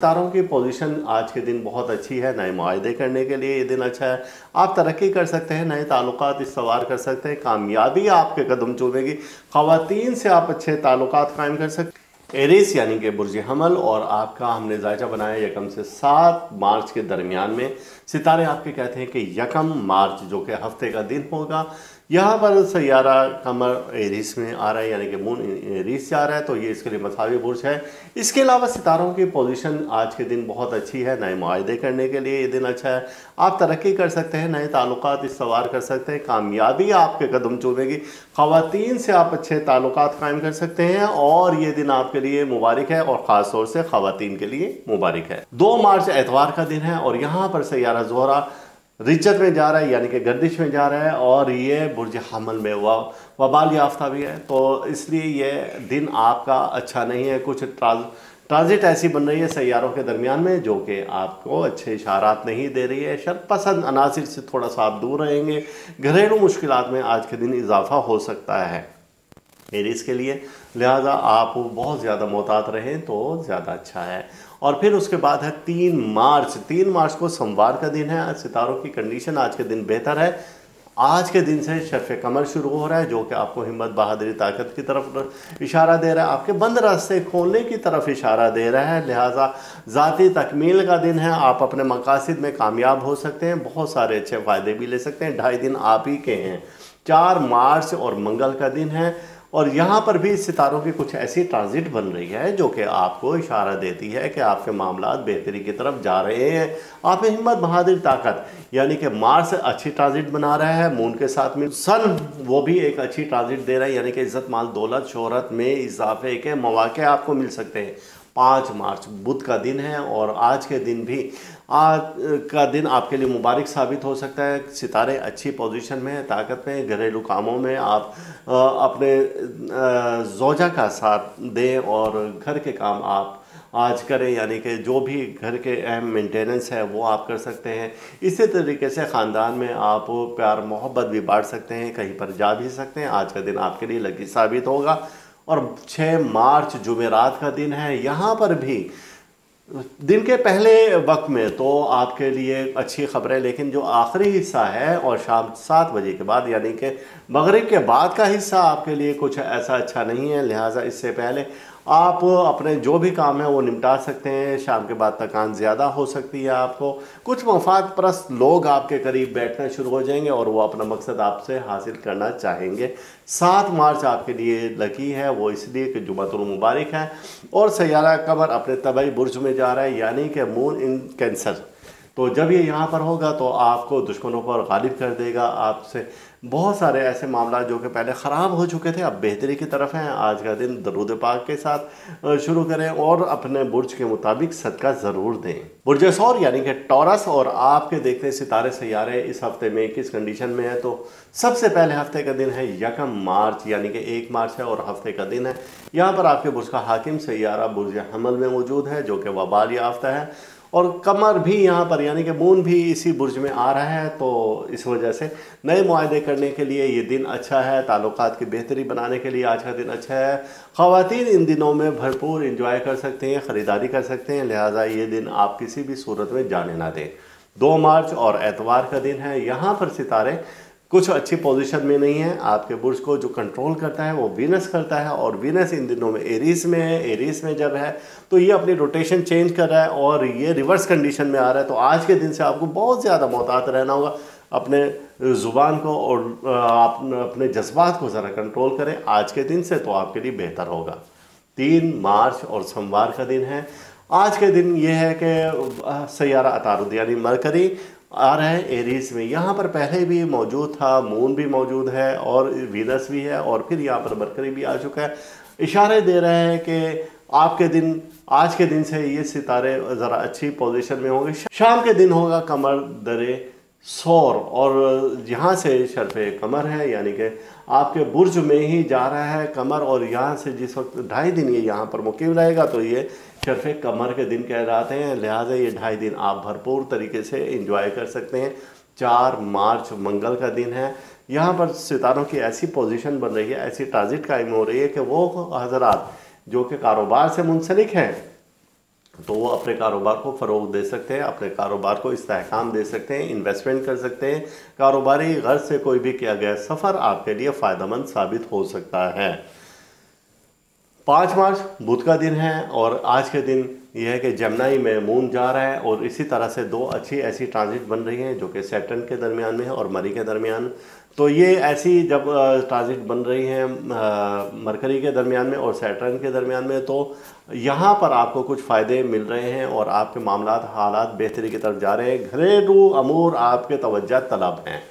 तारों की पोजीशन आज के दिन बहुत अच्छी है। नए मुआहदे करने के लिए ये दिन अच्छा है। आप तरक्की कर सकते हैं, नए ताल्लुकात इस्तवार कर सकते हैं, कामयाबी आपके कदम चूमेगी। ख़वातीन से आप अच्छे ताल्लुकात कायम कर सकते हैं। एरीस यानी कि बुर्ज हमल और आपका हमने जायजा बनाया यकम से 7 मार्च के दरमियान में। सितारे आपके कहते हैं कि यकम मार्च जो कि हफ्ते का दिन होगा, यहाँ पर सैयारा कमर एरीस में आ रहा है, यानी कि मून एरीस से आ रहा है, तो ये इसके लिए मसावी बुर्ज है। इसके अलावा सितारों की पोजीशन आज के दिन बहुत अच्छी है। नए मुआहदे करने के लिए ये दिन अच्छा है। आप तरक्की कर सकते हैं, नए ताल्लुकात इस्तवार कर सकते हैं, कामयाबी आपके कदम चूमेगी। ख़वातीन से आप अच्छे ताल्लुकात कायम कर सकते हैं और ये दिन आपके लिए मुबारक है और ख़ास तौर से ख़वातीन के लिए मुबारक है। 2 मार्च एतवार का दिन है और यहाँ पर सैयारा ज़ोहरा रिज्जत में जा रहा है, यानी कि गर्दिश में जा रहा है और ये बुर्ज हमल में वबाल याफ्ता भी है, तो इसलिए ये दिन आपका अच्छा नहीं है। कुछ ट्रांजिट ऐसी बन रही है सैयारों के दरमियान में जो कि आपको अच्छे इशारात नहीं दे रही है। शर पसंद अनासिर से थोड़ा सा आप दूर रहेंगे। घरेलू मुश्किलात में आज के दिन इजाफा हो सकता है एरीज के लिए, लिहाजा आप बहुत ज़्यादा मोहतात रहें तो ज़्यादा अच्छा है। और फिर उसके बाद है 3 मार्च को सोमवार का दिन है। सितारों की कंडीशन आज के दिन बेहतर है। आज के दिन से शर्फ़ कमर शुरू हो रहा है जो कि आपको हिम्मत, बहादुरी, ताकत की तरफ इशारा दे रहा है, आपके बंद रास्ते खोलने की तरफ इशारा दे रहा है। लिहाजा ज़ाती तकमील का दिन है। आप अपने मकासद में कामयाब हो सकते हैं, बहुत सारे अच्छे फ़ायदे भी ले सकते हैं। 2.5 दिन आप ही के हैं। 4 मार्च और मंगल का दिन है और यहाँ पर भी सितारों की कुछ ऐसी ट्रांजिट बन रही है जो कि आपको इशारा देती है कि आपके मामलात बेहतरी की तरफ जा रहे हैं। आप में हिम्मत, बहादुरी, ताकत, यानी कि मार्स अच्छी ट्रांजिट बना रहा है। मून के साथ में सन वो भी एक अच्छी ट्रांजिट दे रहा है, यानी कि इज़्ज़त, माल, दौलत, शोहरत में इजाफे के मौके आपको मिल सकते हैं। 5 मार्च बुध का दिन है और आज के दिन भी आज का दिन आपके लिए मुबारक साबित हो सकता है। सितारे अच्छी पोजीशन में हैं, ताकत में, घरेलू कामों में आप अपने ज़ौजा का साथ दें और घर के काम आप आज करें, यानी कि जो भी घर के अहम मेंटेनेंस है वो आप कर सकते हैं। इसी तरीके से ख़ानदान में आप प्यार मोहब्बत भी बांट सकते हैं, कहीं पर जा भी सकते हैं। आज का दिन आपके लिए लकी साबित होगा। और 6 मार्च जुमेरात का दिन है। यहाँ पर भी दिन के पहले वक्त में तो आपके लिए अच्छी खबरें, लेकिन जो आखिरी हिस्सा है और शाम 7 बजे के बाद, यानी कि मगरिब के बाद का हिस्सा आपके लिए कुछ ऐसा अच्छा नहीं है। लिहाजा इससे पहले आप अपने जो भी काम है वो निपटा सकते हैं। शाम के बाद थकान ज़्यादा हो सकती है आपको। कुछ मफाद परस्त लोग आपके करीब बैठना शुरू हो जाएंगे और वो अपना मकसद आपसे हासिल करना चाहेंगे। 7 मार्च आपके लिए लकी है, वो इसलिए कि जुमातुल मुबारक है और सैयारा कमर अपने तबाई बुर्ज में जा रहा है, यानी कि मून इन कैंसर। तो जब ये यहाँ पर होगा तो आपको दुश्मनों पर गालिब कर देगा। आपसे बहुत सारे ऐसे मामला जो कि पहले ख़राब हो चुके थे अब बेहतरी की तरफ हैं। आज का दिन दरूद पाक के साथ शुरू करें और अपने बुर्ज के मुताबिक सदका ज़रूर दें। बुर्ज सौर यानी कि टॉरस और आपके देखते सितारे सैयारे इस हफ्ते में किस कंडीशन में है, तो सबसे पहले हफ्ते का दिन है यकम मार्च, यानी कि 1 मार्च है और हफ्ते का दिन है। यहाँ पर आपके बुर्ज का हाकिम सैयारा बुर्ज हमल में मौजूद है जो कि वबाल याफ्ता है और कमर भी यहाँ पर, यानी कि मून भी इसी बुर्ज में आ रहा है। तो इस वजह से नए मुआहदे करने के लिए ये दिन अच्छा है। ताल्लुकात की बेहतरी बनाने के लिए आज का दिन अच्छा है। ख़वातीन इन दिनों में भरपूर इंजॉय कर सकते हैं, ख़रीदारी कर सकते हैं, लिहाजा ये दिन आप किसी भी सूरत में जाने ना दें। 2 मार्च और एतवार का दिन है। यहाँ पर सितारे कुछ अच्छी पोजीशन में नहीं है। आपके बुर्ज को जो कंट्रोल करता है वो वीनस करता है और वीनस इन दिनों में एरीज में है। एरीज में जब है तो ये अपनी रोटेशन चेंज कर रहा है और ये रिवर्स कंडीशन में आ रहा है। तो आज के दिन से आपको बहुत ज़्यादा मोहतात रहना होगा। अपने ज़ुबान को और आप अपने जज्बात को ज़रा कंट्रोल करें आज के दिन से, तो आपके लिए बेहतर होगा। 3 मार्च और सोमवार का दिन है। आज के दिन ये है कि सैयारा अतारुद यानी मरकरी आ रहा है एरीज में। यहाँ पर पहले भी मौजूद था, मून भी मौजूद है और वीनस भी है और फिर यहाँ पर मरकरी भी आ चुका है। इशारे दे रहे हैं कि आपके दिन, आज के दिन से ये सितारे ज़रा अच्छी पोजीशन में होंगे। शाम के दिन होगा कमर दरे सौर और यहाँ से शर्फ़े कमर है, यानी कि आपके बुर्ज में ही जा रहा है कमर और यहाँ से जिस वक्त 2.5 दिन ये यहाँ पर मुकीम रहेगा तो ये शर्फ़े कमर के दिन कहलाते हैं। लिहाजा ये 2.5 दिन आप भरपूर तरीके से इंजॉय कर सकते हैं। 4 मार्च मंगल का दिन है। यहाँ पर सितारों की ऐसी पोजीशन बन रही है, ऐसी ट्रांजिट कायम हो रही है कि वो हज़रात जो कि कारोबार से मुंसलिक हैं तो वो अपने कारोबार को फ़रोग़ दे सकते हैं, अपने कारोबार को इस्तेहकाम दे सकते हैं, इन्वेस्टमेंट कर सकते हैं। कारोबारी गर्ज से कोई भी किया गया सफ़र आपके लिए फ़ायदेमंद साबित हो सकता है। 5 मार्च बुध का दिन है और आज के दिन यह है कि जमनाई में मून जा रहा है और इसी तरह से 2 अच्छी ऐसी ट्रांजिट बन रही हैं जो कि सैटर्न के दरमियान में है और मरी के दरमियान। तो ये ऐसी जब ट्रांजिट बन रही हैं मरकरी के दरमियान में और सैटर्न के दरमियान में, तो यहाँ पर आपको कुछ फ़ायदे मिल रहे हैं और आपके मामलात हालात बेहतरी की तरफ जा रहे हैं। घरेलू अमूर आपके तवज्जो तलब हैं।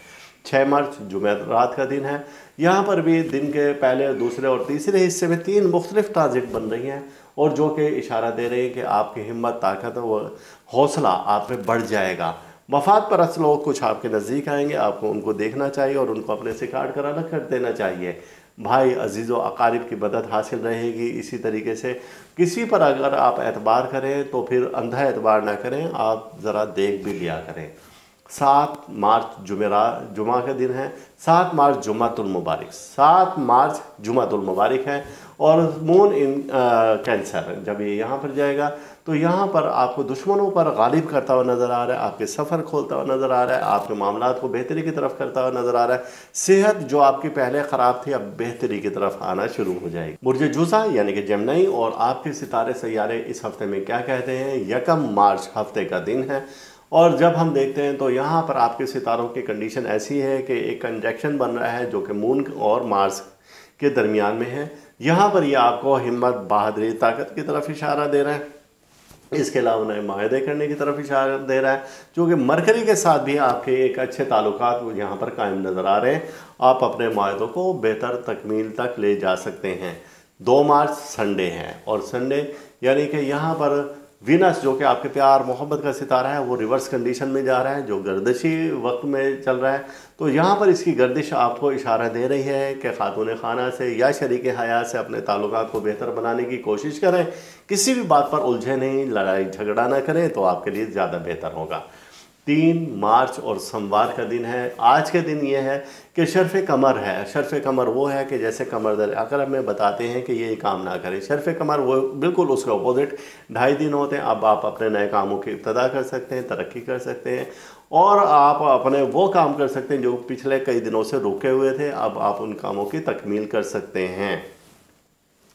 6 मार्च जुमेरात का दिन है। यहाँ पर भी दिन के पहले, दूसरे और तीसरे हिस्से में 3 मुख्तलिफ ट्रांजिट बन रही हैं और जो कि इशारा दे रहे हैं कि आपकी हिम्मत, ताकत व हौसला आप में बढ़ जाएगा। मफाद परस्त लोग कुछ आपके नज़दीक आएंगे, आपको उनको देखना चाहिए और उनको अपने से काट कर अलग कर देना चाहिए। भाई अजीज़ व अकारिब की मदद हासिल रहेगी। इसी तरीके से किसी पर अगर आप एतबार करें तो फिर अंधा एतबार ना करें, आप ज़रा देख भी लिया करें। 7 मार्च जुमा का दिन है। 7 मार्च जुमातुल मुबारक, 7 मार्च जुमातुल मुबारक है और मून इन कैंसर जब ये यहाँ पर जाएगा तो यहाँ पर आपको दुश्मनों पर गालिब करता हुआ नज़र आ रहा है, आपके सफ़र खोलता हुआ नज़र आ रहा है, आपके मामलात को बेहतरी की तरफ करता हुआ नज़र आ रहा है। सेहत जो आपकी पहले ख़राब थी अब बेहतरी की तरफ आना शुरू हो जाएगी। बुर्ज जुज़ा यानी कि जमनाई और आपके सितारे सैयारे इस हफ्ते में क्या कहते हैं। 1 मार्च हफ्ते का दिन है और जब हम देखते हैं तो यहाँ पर आपके सितारों की कंडीशन ऐसी है कि एक कंजक्शन बन रहा है जो कि मून और मार्स के दरमियान में है। यहाँ पर यह आपको हिम्मत, बहादुरी, ताकत की तरफ इशारा दे रहा है। इसके अलावा नए माहदे करने की तरफ इशारा दे रहा है, जो कि मरकरी के साथ भी आपके एक अच्छे ताल्लुकात यहाँ पर कायम नज़र आ रहे हैं। आप अपने माहदों को बेहतर तकमील तक ले जा सकते हैं। 2 मार्च संडे है और संडे यानी कि यहाँ पर वीनस जो कि आपके प्यार मोहब्बत का सितारा है वो रिवर्स कंडीशन में जा रहा है, जो गर्दिशी वक्त में चल रहा है। तो यहाँ पर इसकी गर्दिश आपको इशारा दे रही है कि खातून खाना से या शरीक हयात से अपने ताल्लुकात को बेहतर बनाने की कोशिश करें। किसी भी बात पर उलझे नहीं, लड़ाई झगड़ा ना करें तो आपके लिए ज़्यादा बेहतर होगा। 3 मार्च और सोमवार का दिन है। आज के दिन ये है कि शर्फ़ कमर है। शर्फ़ कमर वो है कि जैसे कमर दर्द अगर हमें बताते हैं कि ये काम ना करें, शर्फ़ कमर वो बिल्कुल उसका अपोजिट 2.5 दिन होते हैं। अब आप अपने नए कामों की इब्तदा कर सकते हैं, तरक्की कर सकते हैं और आप अपने वो काम कर सकते हैं जो पिछले कई दिनों से रुके हुए थे, अब आप उन कामों की तकमील कर सकते हैं।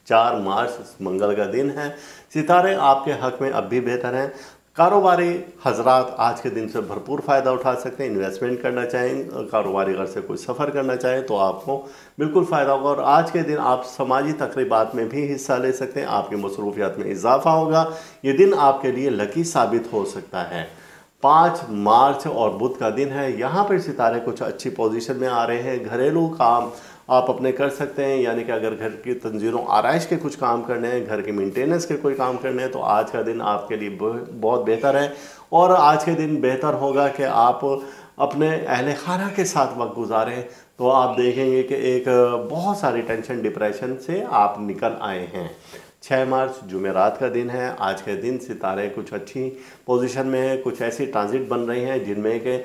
4 मार्च मंगल का दिन है। सितारे आपके हक़ में अब भी बेहतर हैं। कारोबारी हजरात आज के दिन से भरपूर फ़ायदा उठा सकते हैं। इन्वेस्टमेंट करना चाहें, कारोबारी घर से कोई सफ़र करना चाहें तो आपको बिल्कुल फ़ायदा होगा। और आज के दिन आप समाजी तकरीबात में भी हिस्सा ले सकते हैं, आपकी मसरूफियात में इजाफा होगा। ये दिन आपके लिए लकी साबित हो सकता है। 5 मार्च और बुध का दिन है। यहाँ पर सितारे कुछ अच्छी पोजीशन में आ रहे हैं। घरेलू काम आप अपने कर सकते हैं, यानी कि अगर घर की तंजीरों आराइश के कुछ काम करने हैं, घर के मेंटेनेंस के कोई काम करने हैं तो आज का दिन आपके लिए बहुत बेहतर है। और आज के दिन बेहतर होगा कि आप अपने अहले खाना के साथ वक्त गुजारें तो आप देखेंगे कि एक बहुत सारी टेंशन, डिप्रेशन से आप निकल आए हैं। 6 मार्च जुमेरात का दिन है। आज के दिन सितारे कुछ अच्छी पोजीशन में है, कुछ ऐसी ट्रांजिट बन रही हैं जिनमें कि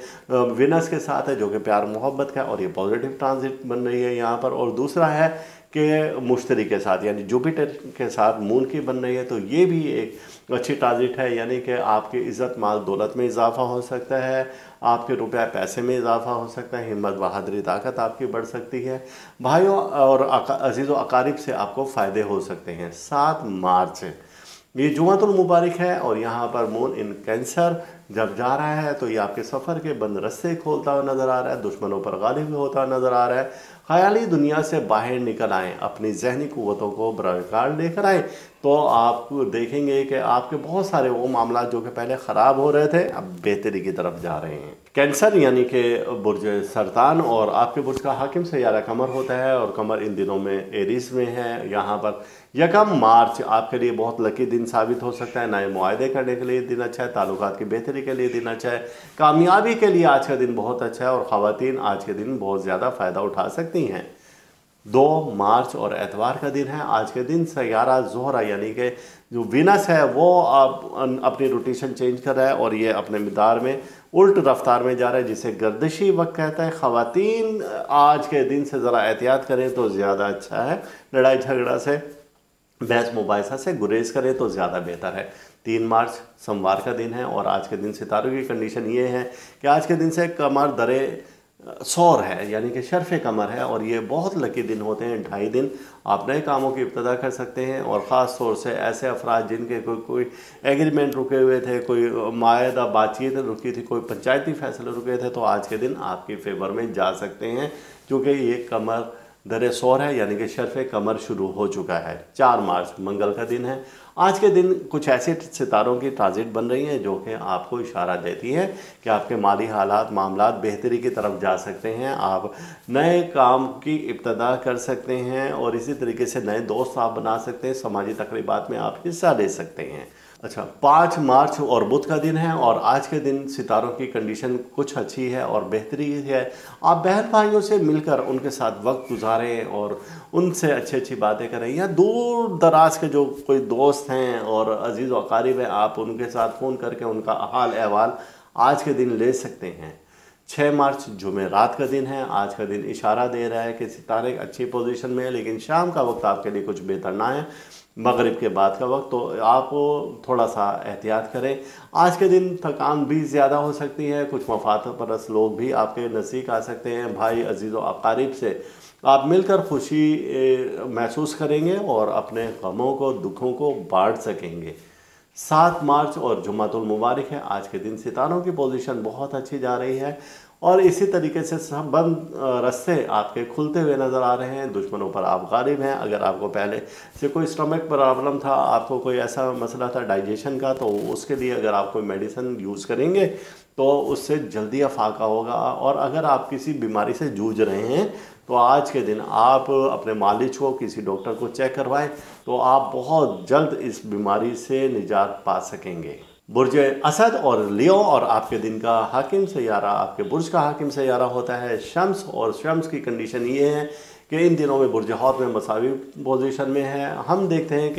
विनस के साथ है जो कि प्यार मोहब्बत का, और ये पॉजिटिव ट्रांजिट बन रही है यहाँ पर। और दूसरा है कि मुश्तरी के साथ यानी जुपिटर के साथ मून की बन रही है, तो ये भी एक अच्छी ट्रांजिट है, यानी कि आपकी इज़्ज़त माल दौलत में इजाफा हो सकता है, आपके रुपया पैसे में इजाफा हो सकता है, हिम्मत बहादुरी ताकत आपकी बढ़ सकती है। भाइयों और अजीज़ व अकारिब से आपको फ़ायदे हो सकते हैं। 7 मार्च ये जुमातुल मुबारक है और यहाँ पर मून इन कैंसर जब जा रहा है तो ये आपके सफ़र के बंद रस्ते खोलता हुआ नज़र आ रहा है, दुश्मनों पर गालिब होता हुआ नज़र आ रहा है। ख़याली दुनिया से बाहर निकल आएँ, अपनी जहनी क़ुव्वतों को बरकरार लेकर आएँ तो आप देखेंगे कि आपके बहुत सारे वो मामला जो कि पहले ख़राब हो रहे थे अब बेहतरी की तरफ जा रहे हैं। कैंसर यानी कि बुर्ज सरतान और आपके बुर्ज का हाकिम सैयारा कमर होता है और कमर इन दिनों में एरीज में है। यहाँ पर 1 मार्च आपके लिए बहुत लकी दिन साबित हो सकता है। नए मुआहदे करने के लिए दिन अच्छा है, ताल्लुकात की बेहतरी के लिए दिन अच्छा है, कामयाबी के लिए आज का दिन बहुत अच्छा है और ख़वातीन आज के दिन बहुत ज़्यादा फ़ायदा उठा सकती हैं। 2 मार्च और एतवार का दिन है। आज के दिन सैयारा ज़ोहरा यानी कि जो वीनस है वो अब अपनी रोटेशन चेंज कर रहा है और ये अपने मिदार में उल्ट रफ्तार में जा रहा है, जिसे गर्दिशी वक्त कहता है। ख़वातीन आज के दिन से ज़रा एहतियात करें तो ज़्यादा अच्छा है, लड़ाई झगड़ा से, बहस मुबाहिसा से गुरेज करें तो ज़्यादा बेहतर है। 3 मार्च सोमवार का दिन है और आज के दिन सितारों की कंडीशन ये है कि आज के दिन से कमर दरे सौर है, यानी कि शर्फ़ कमर है, और ये बहुत लकी दिन होते हैं। 2.5 दिन आप नए कामों की इब्तिदा कर सकते हैं, और ख़ास तौर से ऐसे अफराद जिनके कोई एग्रीमेंट रुके हुए थे, कोई मायदा बातचीत रुकी थी, कोई पंचायती फैसले रुके थे, तो आज के दिन आपके फेवर में जा सकते हैं, क्योंकि ये कमर दरे सौर है, यानी कि शर्फ़ कमर शुरू हो चुका है। 4 मार्च मंगल का दिन है। आज के दिन कुछ ऐसे सितारों की ट्रांजिट बन रही हैं जो कि आपको इशारा देती है कि आपके माली हालात मामलात बेहतरी की तरफ जा सकते हैं, आप नए काम की इब्तिदा कर सकते हैं, और इसी तरीके से नए दोस्त आप बना सकते हैं, समाजी तकरीबात में आप हिस्सा ले सकते हैं। अच्छा, 5 मार्च और बुध का दिन है, और आज के दिन सितारों की कंडीशन कुछ अच्छी है और बेहतरी है। आप बहन भाइयों से मिलकर उनके साथ वक्त गुजारें और उनसे अच्छी बातें करें, या दूर दराज के जो कोई दोस्त हैं और अजीज़ व अकारीब हैं, आप उनके साथ फ़ोन करके उनका हाल अहवाल आज के दिन ले सकते हैं। 6 मार्च जुमेरात का दिन है। आज का दिन इशारा दे रहा है कि सितारे अच्छी पोजीशन में है, लेकिन शाम का वक्त आपके लिए कुछ बेहतर ना है, मगरिब के बाद का वक्त, तो आप थोड़ा सा एहतियात करें। आज के दिन थकान भी ज़्यादा हो सकती है, कुछ मफाद परस्त लोग भी आपके नज़दीक आ सकते हैं, भाई अजीज़ व अकारीब से आप मिलकर खुशी महसूस करेंगे और अपने गमों को दुखों को बांट सकेंगे। 7 मार्च और जुम्मतुल मुबारक है। आज के दिन सितारों की पोजीशन बहुत अच्छी जा रही है, और इसी तरीके से सब बंद रास्ते आपके खुलते हुए नज़र आ रहे हैं। दुश्मनों पर आप गालिब हैं। अगर आपको पहले से कोई स्टमक प्रॉब्लम था, आपको कोई ऐसा मसला था डाइजेशन का, तो उसके लिए अगर आप कोई मेडिसिन यूज़ करेंगे तो उससे जल्दी अफाका होगा। और अगर आप किसी बीमारी से जूझ रहे हैं तो आज के दिन आप अपने मालिज को किसी डॉक्टर को चेक करवाएं, तो आप बहुत जल्द इस बीमारी से निजात पा सकेंगे। बुर्ज असद और लियो, और आपके दिन का हाकिम सैयारा, आपके बुर्ज का हाकिम सैयारा होता है शम्स, और शम्स की कंडीशन ये है कि इन दिनों में बुर्ज हौत में मसावी पोजीशन में है। हम देखते हैं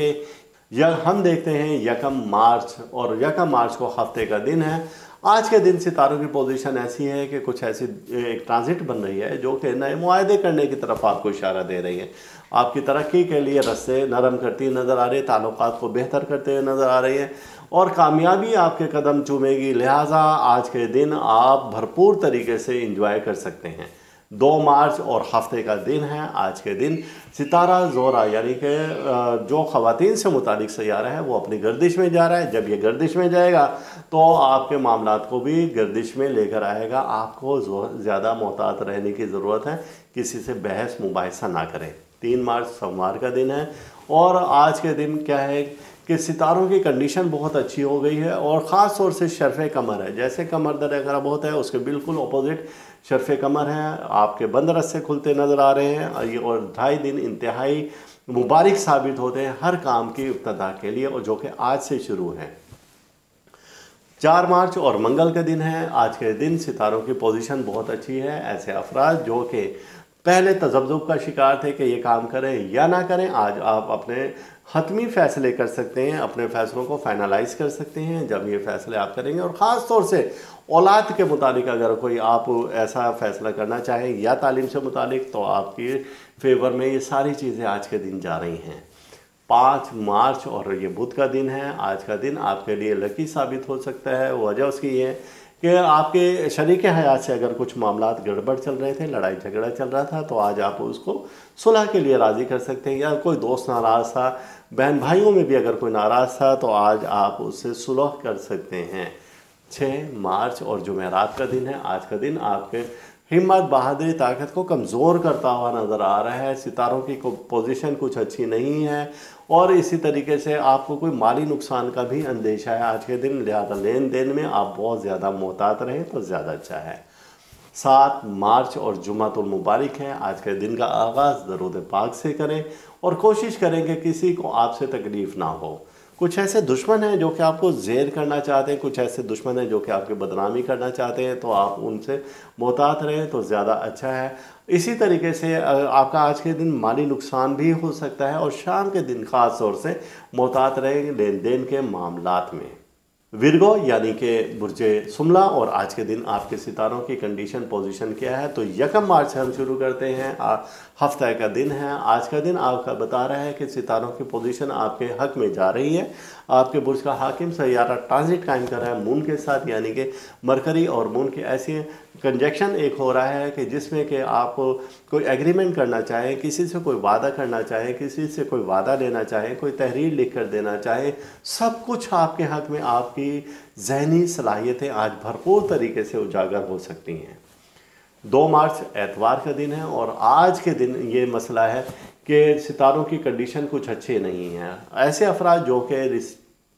1 मार्च, और 1 मार्च को हफ्ते का दिन है। आज के दिन सितारों की पोजीशन ऐसी है कि कुछ ऐसी एक ट्रांजिट बन रही है जो कि नए मुआहदे करने की तरफ आपको इशारा दे रही है, आपकी तरक्की के लिए रस्ते नरम करती नज़र आ रही है, ताल्लुकात को बेहतर करते हुए नज़र आ रही है, और कामयाबी आपके कदम चूमेगी। लिहाजा आज के दिन आप भरपूर तरीके से इंजॉय कर सकते हैं। 2 मार्च और हफ्ते का दिन है। आज के दिन सितारा ज़ोरा, यानी कि जो ख़वातीन से मुतालिक सैयारा है, वो अपनी गर्दिश में जा रहा है। जब ये गर्दिश में जाएगा तो आपके मामलात को भी गर्दिश में लेकर आएगा। आपको ज़्यादा मोहतात रहने की ज़रूरत है, किसी से बहस मुबाहिसा ना करें। 3 मार्च सोमवार का दिन है, और आज के दिन क्या है कि सितारों की कंडीशन बहुत अच्छी हो गई है, और ख़ास तौर से शर्फ़ कमर है। जैसे कमर दर खराब होता है, उसके बिल्कुल अपोजिट शर्फ़ कमर है। आपके बंद रस्से खुलते नज़र आ रहे हैं, और 2.5 दिन इंतहाई मुबारक साबित होते हैं हर काम की इब्तिदा के लिए, और जो कि आज से शुरू है। 4 मार्च और मंगल का दिन है। आज के दिन सितारों की पोजीशन बहुत अच्छी है। ऐसे अफराद जो कि पहले तज़ब्ज़ुब का शिकार थे कि ये काम करें या ना करें, आज आप अपने हतमी फ़ैसले कर सकते हैं, अपने फ़ैसलों को फाइनलाइज़ कर सकते हैं जब ये फ़ैसले आप करेंगे। और ख़ास तौर से औलाद के मुतालिक अगर कोई आप ऐसा फ़ैसला करना चाहें, या तालीम से मुतालिक, तो आपके फेवर में ये सारी चीज़ें आज के दिन जा रही हैं। 5 मार्च और ये बुध का दिन है। आज का दिन आपके लिए लकी साबित हो सकता है। वजह उसकी ये है कि आपके शरीक हयात से अगर कुछ मामलात गड़बड़ चल रहे थे, लड़ाई झगड़ा चल रहा था, तो आज आप उसको सुलह के लिए राज़ी कर सकते हैं। या कोई दोस्त नाराज़ था, बहन भाइयों में भी अगर कोई नाराज़ था, तो आज आप उससे सुलह कर सकते हैं। 6 मार्च और जुमेरात का दिन है। आज का दिन आपके हिम्मत, बहादुरी, ताकत को कमज़ोर करता हुआ नज़र आ रहा है। सितारों की पोजीशन कुछ अच्छी नहीं है, और इसी तरीके से आपको कोई माली नुकसान का भी अंदेशा है आज के दिन। लिहाजा लेन देन में आप बहुत ज़्यादा मोहतात रहें तो ज़्यादा अच्छा है। 7 मार्च और जुम्मतुल मुबारक है। आज के दिन का आगाज़ दरूद पाक से करें, और कोशिश करें कि किसी को आपसे तकलीफ़ ना हो। कुछ ऐसे दुश्मन हैं जो कि आपको ज़ेर करना चाहते हैं, कुछ ऐसे दुश्मन हैं जो कि आपकी बदनामी करना चाहते हैं, तो आप उनसे मोहतात रहें तो ज़्यादा अच्छा है। इसी तरीके से आपका आज के दिन माली नुकसान भी हो सकता है, और शाम के दिन ख़ास तौर से मोहतात रहें लेन देन के मामलात में। विर्गो यानी कि बुर्ज सुमला, और आज के दिन आपके सितारों की कंडीशन पोजीशन क्या है। तो 1 मार्च से हम शुरू करते हैं। हफ्ते का दिन है। आज का दिन आपका बता रहा है कि सितारों की पोजीशन आपके हक में जा रही है। आपके बुर्ज का हाकिम सैयारा ट्रांजिट कायम कर रहा है मून के साथ, यानी कि मरकरी और मून की ऐसी कंजक्शन एक हो रहा है कि जिसमें कि आप कोई एग्रीमेंट करना चाहें, किसी से कोई वादा करना चाहें, किसी से कोई वादा लेना चाहें, कोई तहरीर लिख कर देना चाहें, सब कुछ आपके हक में आपकी जहनी सलाहियतें आज भरपूर तरीके से उजागर हो सकती हैं। 2 मार्च एतवार का दिन है और आज के दिन ये मसला है कि सितारों की कंडीशन कुछ अच्छे नहीं है। ऐसे अफराद जो कि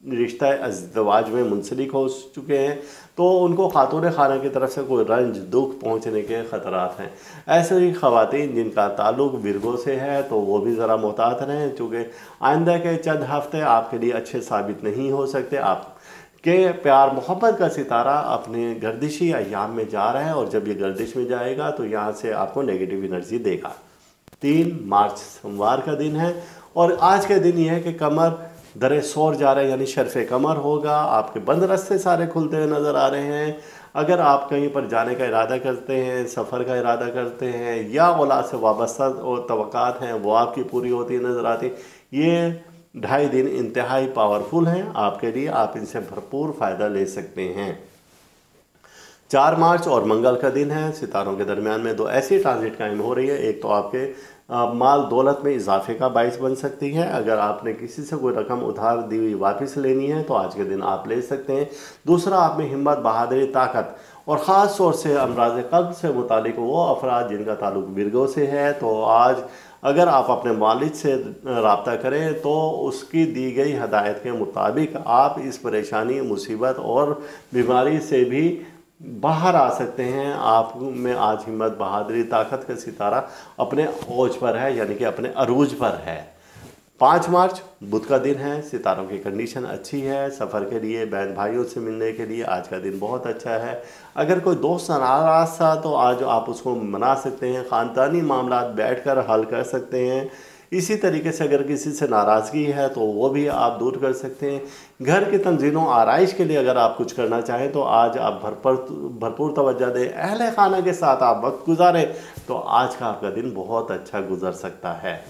रिश्ता अज़दवाज में मुंसलिक हो चुके हैं तो उनको खातून खाना की तरफ से कोई रंज दुख पहुंचने के ख़तरात हैं। ऐसे ही ख़वातीन जिनका ताल्लुक़ विर्गो से है तो वो भी ज़रा मोहतात रहें, चूँकि आइंदा के चंद हफ्ते आपके लिए अच्छे साबित नहीं हो सकते। आप के प्यार मोहब्बत का सितारा अपने गर्दिशी अय्याम में जा रहा है और जब ये गर्दिश में जाएगा तो यहाँ से आपको नेगेटिव एनर्जी देगा। 3 मार्च सोमवार का दिन है और आज के दिन यह है कि कमर दरे सोर जा रहा है, यानी शर्फ़ कमर होगा। आपके बंद रास्ते सारे खुलते हुए नज़र आ रहे हैं। अगर आप कहीं पर जाने का इरादा करते हैं, सफ़र का इरादा करते हैं या औलाद से वाबस्ता और तवक्कात हैं वो आपकी पूरी होती नज़र आती। ये 2.5 दिन इंतहाई पावरफुल हैं आपके लिए, आप इनसे भरपूर फ़ायदा ले सकते हैं। 4 मार्च और मंगल का दिन है। सितारों के दरमियान में 2 ऐसी ट्रांजिट कायम हो रही है। एक तो आपके माल दौलत में इजाफे का बाइस बन सकती है। अगर आपने किसी से कोई रकम उधार दी हुई वापस लेनी है तो आज के दिन आप ले सकते हैं। दूसरा, आप में हिम्मत, बहादुरी, ताकत और ख़ास तौर से अमराज क़ल्ब से मुतालिक वो अफराद जिनका ताल्लुक विर्गो से है तो आज अगर आप अपने मालिक से रब्ता करें तो उसकी दी गई हदायत के मुताबिक आप इस परेशानी, मुसीबत और बीमारी से भी बाहर आ सकते हैं। आप में आज हिम्मत, बहादुरी, ताकत का सितारा अपने ओज पर है, यानी कि अपने अरूज पर है। 5 मार्च बुध का दिन है। सितारों की कंडीशन अच्छी है। सफ़र के लिए, बहन भाइयों से मिलने के लिए आज का दिन बहुत अच्छा है। अगर कोई दोस्त नाराज़ था तो आज आप उसको मना सकते हैं। ख़ानदानी मामलात बैठकर हल कर सकते हैं। इसी तरीके से अगर किसी से नाराज़गी है तो वो भी आप दूर कर सकते हैं। घर की तंजीनों आराइश के लिए अगर आप कुछ करना चाहें तो आज आप भरपूर तवज्जो दें। अहले खाना के साथ आप वक्त गुजारें तो आज का आपका दिन बहुत अच्छा गुजर सकता है।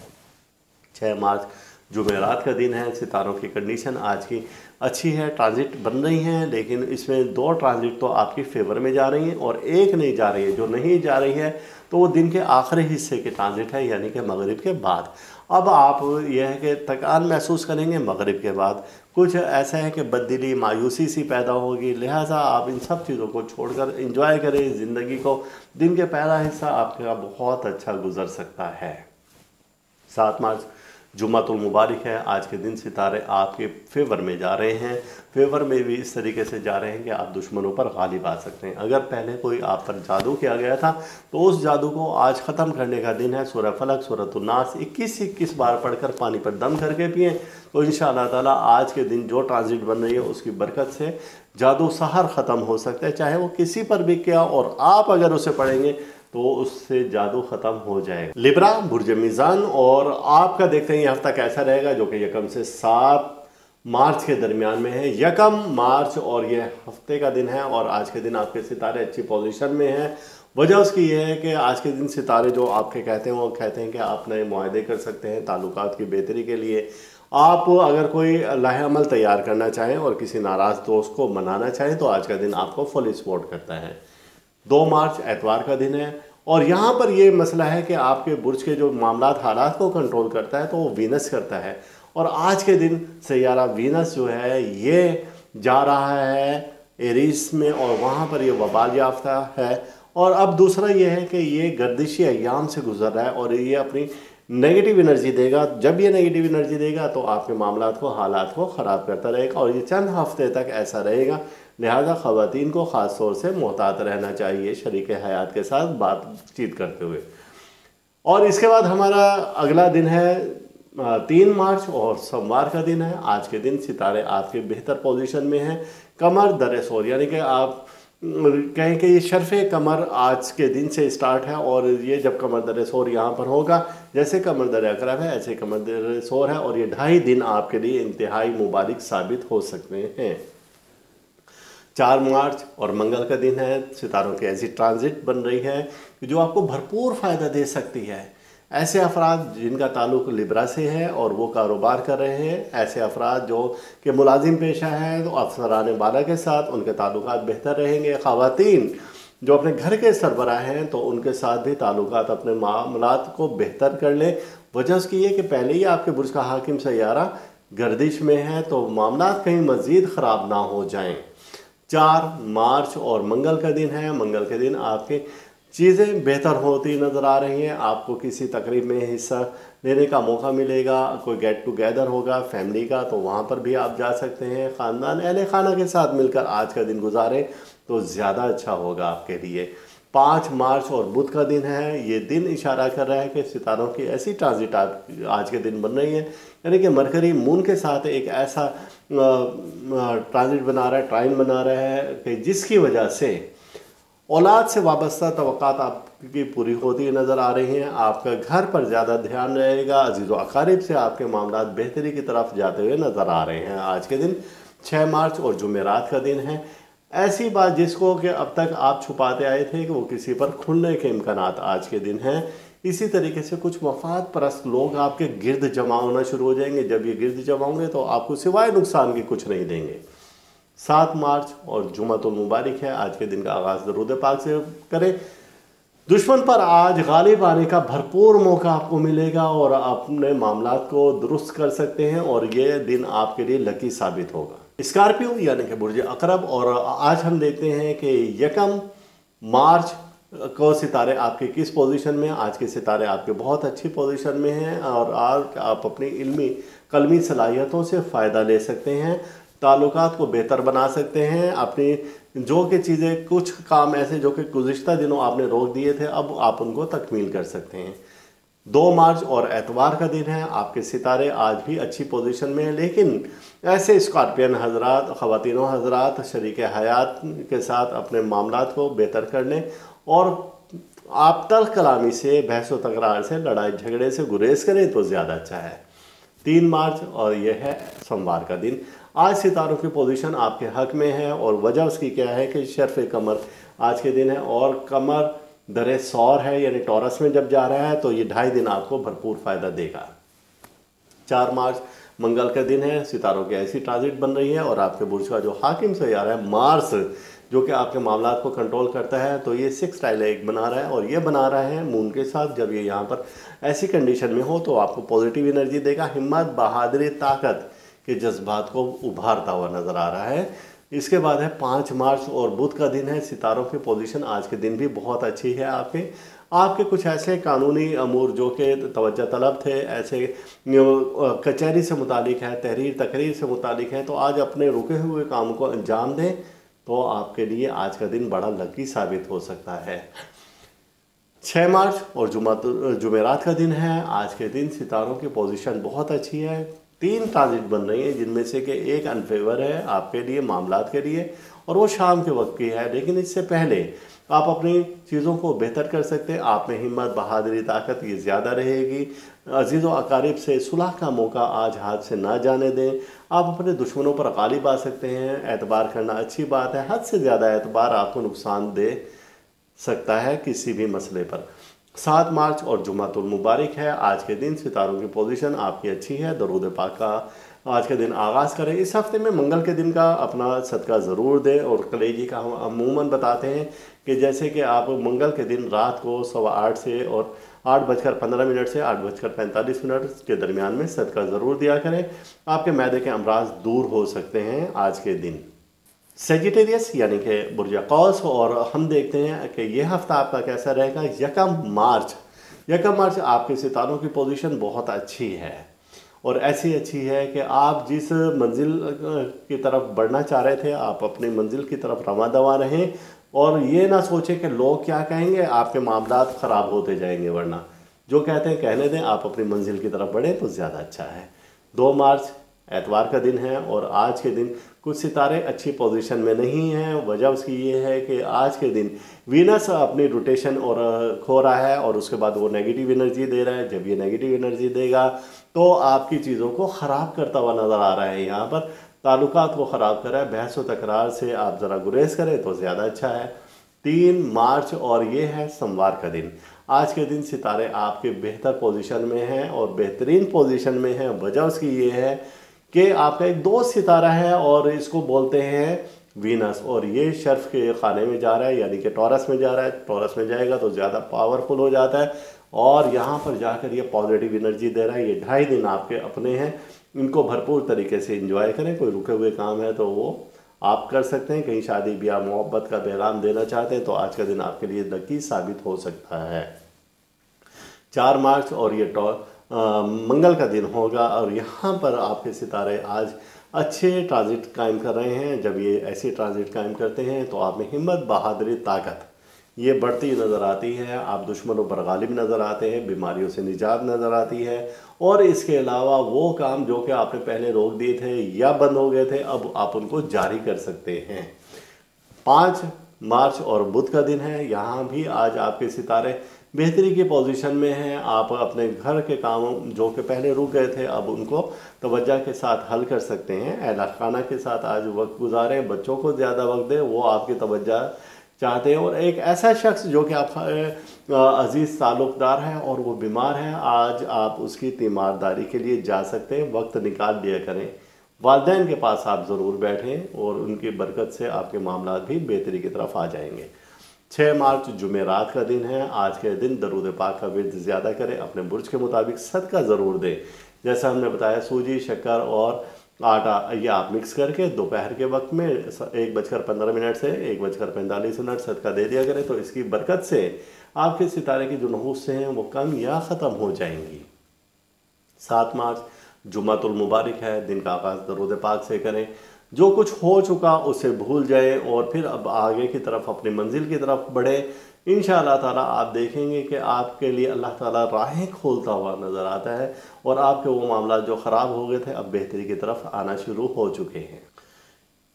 6 मार्च जुमेरात का दिन है। सितारों की कंडीशन आज की अच्छी है। ट्रांजिट बन रही हैं लेकिन इसमें 2 ट्रांजिट तो आपकी फेवर में जा रही हैं और एक नहीं जा रही है। जो नहीं जा रही है तो वो दिन के आखिरी हिस्से के ट्रांजिट है, यानी कि मगरिब के बाद। अब आप यह है कि थकान महसूस करेंगे मगरिब के बाद। कुछ ऐसा है कि बददिली, मायूसी सी पैदा होगी, लिहाजा आप इन सब चीज़ों को छोड़कर एंजॉय करें ज़िंदगी को। दिन के पहला हिस्सा आपका बहुत अच्छा गुजर सकता है। 7 मार्च जुम्मतुल मुबारक है। आज के दिन सितारे आपके फेवर में जा रहे हैं। फेवर में भी इस तरीके से जा रहे हैं कि आप दुश्मनों पर गालिब आ सकते हैं। अगर पहले कोई आप पर जादू किया गया था तो उस जादू को आज ख़त्म करने का दिन है। सूरह फलक, सूरह नास 21 बार पढ़कर पानी पर दम करके पिएँ तो इंशाअल्लाह ताला आज के दिन जो ट्रांजिट बन रही है उसकी बरकत से जादू सहर ख़त्म हो सकता है, चाहे वो किसी पर भी किया, और आप अगर उसे पढ़ेंगे तो उससे जादू ख़त्म हो जाएगा। लिब्रा बुर्ज मीज़ान, और आपका देखते हैं ये हफ्ता कैसा रहेगा, जो कि 1 से 7 मार्च के दरमियान में है। 1 मार्च और ये हफ्ते का दिन है और आज के दिन आपके सितारे अच्छी पोजीशन में हैं। वजह उसकी ये है कि आज के दिन सितारे जो आपके कहते हैं वो कहते हैं कि आप नए मुआहदे कर सकते हैं ताल्लुकात की बेहतरी के लिए। आप अगर कोई लाहे अमल तैयार करना चाहें और किसी नाराज़ दोस्त को मनाना चाहें तो आज का दिन आपको फुल सपोर्ट करता है। 2 मार्च एतवार का दिन है और यहाँ पर ये मसला है कि आपके बुर्ज के जो मामलात हालात को कंट्रोल करता है तो वो वीनस करता है, और आज के दिन सैयारा वीनस जो है ये जा रहा है एरीस में और वहाँ पर ये वबाल याफ्ता है। और अब दूसरा ये है कि ये गर्दिशी अय्याम से गुजर रहा है और ये अपनी नेगेटिव एनर्जी देगा। जब ये नेगेटिव एनर्जी देगा तो आपके मामलात को, हालात को ख़राब करता रहेगा और ये चंद हफ्ते तक ऐसा रहेगा। लिहाजा ख़वातीन को ख़ास तौर से मोहतात रहना चाहिए शरीक हयात के साथ बातचीत करते हुए। और इसके बाद हमारा अगला दिन है 3 मार्च और सोमवार का दिन है। आज के दिन सितारे आपके बेहतर पोजीशन में हैं। कमर दर सोर, यानी कि आप कहें कि ये शर्फ़ कमर आज के दिन से स्टार्ट है और ये जब कमर दर सोर यहाँ पर होगा, जैसे कमर दर अकरब है ऐसे कमर दर सोर है, और ये 2.5 दिन आपके लिए इंतहाई मुबारक साबित हो सकते हैं। 4 मार्च और मंगल का दिन है। सितारों की ऐसी ट्रांजिट बन रही है कि जो आपको भरपूर फ़ायदा दे सकती है। ऐसे अफराद जिनका ताल्लुक लिब्रा से है और वो कारोबार कर रहे हैं, ऐसे अफराद जो कि मुलाजिम पेशा हैं तो अफसरान बाला के साथ उनके ताल्लुकात बेहतर रहेंगे। ख़वातीन जो अपने घर के सरबराह हैं तो उनके साथ भी ताल्लुकात अपने मामलात को बेहतर कर लें। वजह उसकी है कि पहले ही आपके बुर्ज का हाकिम सैयारा गर्दिश में है तो मामलात कहीं मज़ीद ख़राब ना हो जाएं। 4 मार्च और मंगल का दिन है। मंगल के दिन आपके चीज़ें बेहतर होती नज़र आ रही हैं। आपको किसी तकरीब में हिस्सा लेने का मौका मिलेगा, कोई गेट टुगेदर होगा फैमिली का तो वहाँ पर भी आप जा सकते हैं। ख़ानदान अहले खाना के साथ मिलकर आज का दिन गुजारें तो ज़्यादा अच्छा होगा आपके लिए। 5 मार्च और बुध का दिन है। ये दिन इशारा कर रहा है कि सितारों की ऐसी ट्रांजिट आज के दिन बन रही है, यानी कि मरकरी मून के साथ एक ऐसा ट्रांजिट बना रहा है, ट्राइन बना रहा है कि जिसकी वजह से औलाद से वाबस्ता तवक्कात आपकी पूरी होती नज़र आ रही हैं। आपका घर पर ज़्यादा ध्यान रहेगा। अजीज़ व अकारिब से आपके मामलात बेहतरी की तरफ जाते हुए नज़र आ रहे हैं। आज के दिन 6 मार्च और जुमेरात का दिन है। ऐसी बात जिसको कि अब तक आप छुपाते आए थे कि वो किसी पर खुलने के इम्कानात आज के दिन हैं। इसी तरीके से कुछ मफाद परस्त लोग आपके गिर्द जमा होना शुरू हो जाएंगे। जब ये गिर्द जमा होंगे तो आपको सिवाय नुकसान के कुछ नहीं देंगे। 7 मार्च और जुमातुल मुबारक है। आज के दिन का आगाज़ दरूद पाक से करें। दुश्मन पर आज गालिब आने का भरपूर मौका आपको मिलेगा और अपने मामलात को दुरुस्त कर सकते हैं और ये दिन आपके लिए लकी साबित होगा। स्कॉर्पियो यानी कि बुर्ज अकरब, और आज हम देखते हैं कि 1 मार्च को सितारे आपके किस पोजीशन में। आज के सितारे आपके बहुत अच्छी पोजीशन में हैं और आज आप अपनी इल्मी कलमी सलाहियतों से फ़ायदा ले सकते हैं, ताल्लुकात को बेहतर बना सकते हैं। अपनी जो कि चीज़ें कुछ काम ऐसे जो कि गुज़िश्ता दिनों आपने रोक दिए थे अब आप उनको तकमील कर सकते हैं। 2 मार्च और एतवार का दिन है। आपके सितारे आज भी अच्छी पोजीशन में हैं, लेकिन ऐसे स्कॉर्पियन हजरात, ख़वातीनों हजरात शरीक हयात के साथ अपने मामलात को बेहतर कर लें और आप तल्ख़ कलामी से, बहस व तकरार से, लड़ाई झगड़े से गुरेज करें तो ज़्यादा अच्छा है। 3 मार्च और यह है सोमवार का दिन। आज सितारों की पोजीशन आपके हक में है और वजह उसकी क्या है कि शर्फ कमर आज के दिन है और कमर दरे सौर है, यानी टॉरस में जब जा रहा है तो ये 2.5 दिन आपको भरपूर फ़ायदा देगा। 4 मार्च मंगल का दिन है। सितारों की ऐसी ट्रांजिट बन रही है और आपके बुर्ज का जो हाकिम सैयारा है मार्स, जो कि आपके मामलात को कंट्रोल करता है, तो ये 6 डायलेक्ट बना रहा है और ये बना रहा है मून के साथ। जब ये यहाँ पर ऐसी कंडीशन में हो तो आपको पॉजिटिव एनर्जी देगा, हिम्मत, बहादुरी, ताकत के जज्बात को उभारता हुआ नज़र आ रहा है। इसके बाद है 5 मार्च और बुध का दिन है। सितारों की पोजीशन आज के दिन भी बहुत अच्छी है। आपके कुछ ऐसे कानूनी अमूर जो कि तवज्जो तलब थे, ऐसे कचहरी से मुतालिक है, तहरीर तकरीर से मुतालिक है, तो आज अपने रुके हुए काम को अंजाम दें तो आपके लिए आज का दिन बड़ा लकी साबित हो सकता है। 6 मार्च और जुमेरात का दिन है। आज के दिन सितारों की पोजीशन बहुत अच्छी है। 3 ट्रांजिट बन रही हैं जिनमें से कि एक अनफेवर है आपके लिए मामलात के लिए और वो शाम के वक्त की है, लेकिन इससे पहले आप अपनी चीज़ों को बेहतर कर सकते हैं। आप में हिम्मत, बहादुरी, ताकत ये ज़्यादा रहेगी। अजीज़ व अकारिब से सुलह का मौका आज हाथ से ना जाने दें। आप अपने दुश्मनों पर गालिब आ सकते हैं। एतबार करना अच्छी बात है, हद से ज़्यादा एतबार आपको नुकसान दे सकता है किसी भी मसले पर। 7 मार्च और जुमातुल मुबारक है। आज के दिन सितारों की पोजीशन आपकी अच्छी है। दरूद पाक का आज के दिन आगाज़ करें। इस हफ्ते में मंगल के दिन का अपना सदका ज़रूर दें और कलेजी का हम अमूमन बताते हैं कि जैसे कि आप मंगल के दिन रात को 8:15 से और 8:15 से 8:45 के दरमियान में सदका ज़रूर दिया करें। आपके मैदे के अमराज दूर हो सकते हैं आज के दिन। सेजिटेरियस यानी कि बुर्ज कौस, और हम देखते हैं कि यह हफ्ता आपका कैसा रहेगा। 1 मार्च आपके सितारों की पोजीशन बहुत अच्छी है और ऐसी अच्छी है कि आप जिस मंजिल की तरफ बढ़ना चाह रहे थे आप अपनी मंजिल की तरफ रवा दवा रहें और ये ना सोचें कि लोग क्या कहेंगे, आपके मामलात ख़राब होते जाएंगे, वरना जो कहते हैं कहने दें, आप अपनी मंजिल की तरफ बढ़ें तो ज़्यादा अच्छा है। 2 मार्च एतवार का दिन है और आज के दिन कुछ सितारे अच्छी पोजीशन में नहीं हैं। वजह उसकी ये है कि आज के दिन वीनस अपनी रोटेशन और खो रहा है और उसके बाद वो नेगेटिव एनर्जी दे रहा है। जब ये नेगेटिव एनर्जी देगा तो आपकी चीज़ों को ख़राब करता हुआ नज़र आ रहा है यहाँ पर। ताल्लुकात को ख़राब करे, बहस व तकरार से आप ज़रा गुरेज करें तो ज़्यादा अच्छा है। 3 मार्च और ये है सोमवार का दिन। आज के दिन सितारे आपके बेहतर पोजीशन में हैं और बेहतरीन पोजीशन में हैं। वजह उसकी ये है कि आपका एक दोस्त सितारा है और इसको बोलते हैं वीनस, और ये शर्फ के खाने में जा रहा है, यानी कि टॉरस में जा रहा है। टॉरस में जाएगा तो ज़्यादा पावरफुल हो जाता है और यहाँ पर जाकर ये पॉजिटिव एनर्जी दे रहा है। ये 2.5 दिन आपके अपने हैं, इनको भरपूर तरीके से एंजॉय करें। कोई रुके हुए काम है तो वो आप कर सकते हैं। कहीं शादी ब्याह मोहब्बत का पैगाम देना चाहते हैं तो आज का दिन आपके लिए लकी साबित हो सकता है। 4 मार्च और ये मंगल का दिन होगा और यहाँ पर आपके सितारे आज अच्छे ट्रांजिट कायम कर रहे हैं। जब ये ऐसी ट्रांजिट कायम करते हैं तो आप में हिम्मत, बहादुरी, ताकत ये बढ़ती नज़र आती है। आप दुश्मनों पर गालिब नज़र आते हैं, बीमारियों से निजात नज़र आती है और इसके अलावा वो काम जो कि आपने पहले रोक दिए थे या बंद हो गए थे, अब आप उनको जारी कर सकते हैं। 5 मार्च और बुध का दिन है। यहाँ भी आज आपके सितारे बेहतरी की पोजीशन में हैं। आप अपने घर के कामों जो कि पहले रुक गए थे अब उनको तवज्जो के साथ हल कर सकते हैं। अहल खाना के साथ आज वक्त गुजारें, बच्चों को ज़्यादा वक्त दें, वो आपकी तवज्जो चाहते हैं। और एक ऐसा शख्स जो कि आप अजीज़ ताल्लुक़दार है और वो बीमार है, आज आप उसकी तीमारदारी के लिए जा सकते हैं, वक्त निकाल लिया करें। वालिदैन के पास आप ज़रूर बैठें और उनकी बरकत से आपके मामला भी बेहतरी की तरफ आ जाएंगे। 6 मार्च जुमेरात का दिन है। आज के दिन दरूद पाक का विर्द ज़्यादा करें, अपने बुर्ज के मुताबिक सदका ज़रूर दें। जैसा हमने बताया, सूजी, शक्कर और आटा ये आप मिक्स करके दोपहर के वक्त में 1:15 से 1:45 सदका दे दिया करें तो इसकी बरकत से आपके सितारे की जो नहूसें हैं वो कम या ख़त्म हो जाएंगी। 7 मार्च जुम्मतुल मुबारक है। दिन का आगाज़ दरूद पाक से करें। जो कुछ हो चुका उसे भूल जाएं और फिर अब आगे की तरफ अपनी मंजिल की तरफ बढ़े। इंशाअल्लाह ताला आप देखेंगे कि आपके लिए अल्लाह ताला राहें खोलता हुआ नज़र आता है और आपके वो मामला जो ख़राब हो गए थे अब बेहतरी की तरफ आना शुरू हो चुके हैं।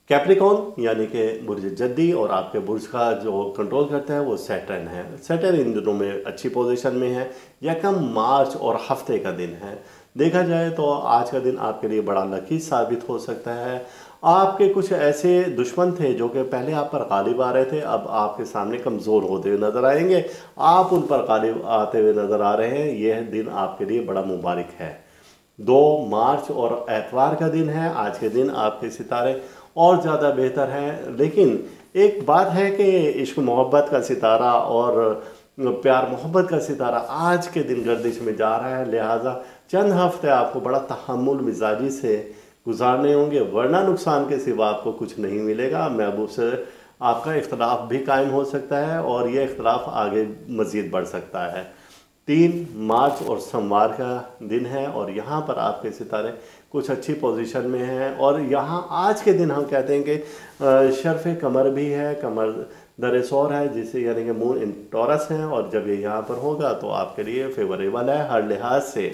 कैप्रिकॉर्न यानी कि बुर्ज जद्दी और आपके बुर्ज का जो कंट्रोल करता है वो सैटर्न है। सैटर्न इन दिनों में अच्छी पोजीशन में है। 1 मार्च और हफ्ते का दिन है। देखा जाए तो आज का दिन आपके लिए बड़ा लकी साबित हो सकता है। आपके कुछ ऐसे दुश्मन थे जो कि पहले आप पर गालिब आ रहे थे, अब आपके सामने कमज़ोर होते हुए नज़र आएंगे। आप उन पर गालिब आते हुए नज़र आ रहे हैं। यह दिन आपके लिए बड़ा मुबारक है। 2 मार्च और एतवार का दिन है। आज के दिन आपके सितारे और ज़्यादा बेहतर हैं, लेकिन एक बात है कि इश्क मोहब्बत का सितारा और प्यार मोहब्बत का सितारा आज के दिन गर्दिश में जा रहा है, लिहाजा चंद हफ्ते आपको बड़ा तहम्मुल मिजाजी से गुजारने होंगे, वरना नुकसान के सिवा आपको कुछ नहीं मिलेगा। महबूब से आपका इख्तलाफ भी कायम हो सकता है और ये इख्तलाफ आगे मज़ीद बढ़ सकता है। 3 मार्च और सोमवार का दिन है और यहाँ पर आपके सितारे कुछ अच्छी पोजीशन में हैं और यहाँ आज के दिन हम कहते हैं कि शर्फ़ कमर भी है, कमर दर-ए-सौर है, जिसे यानी कि मून इन टॉरस हैं और जब ये यहाँ पर होगा तो आपके लिए फेवरेबल है हर लिहाज से।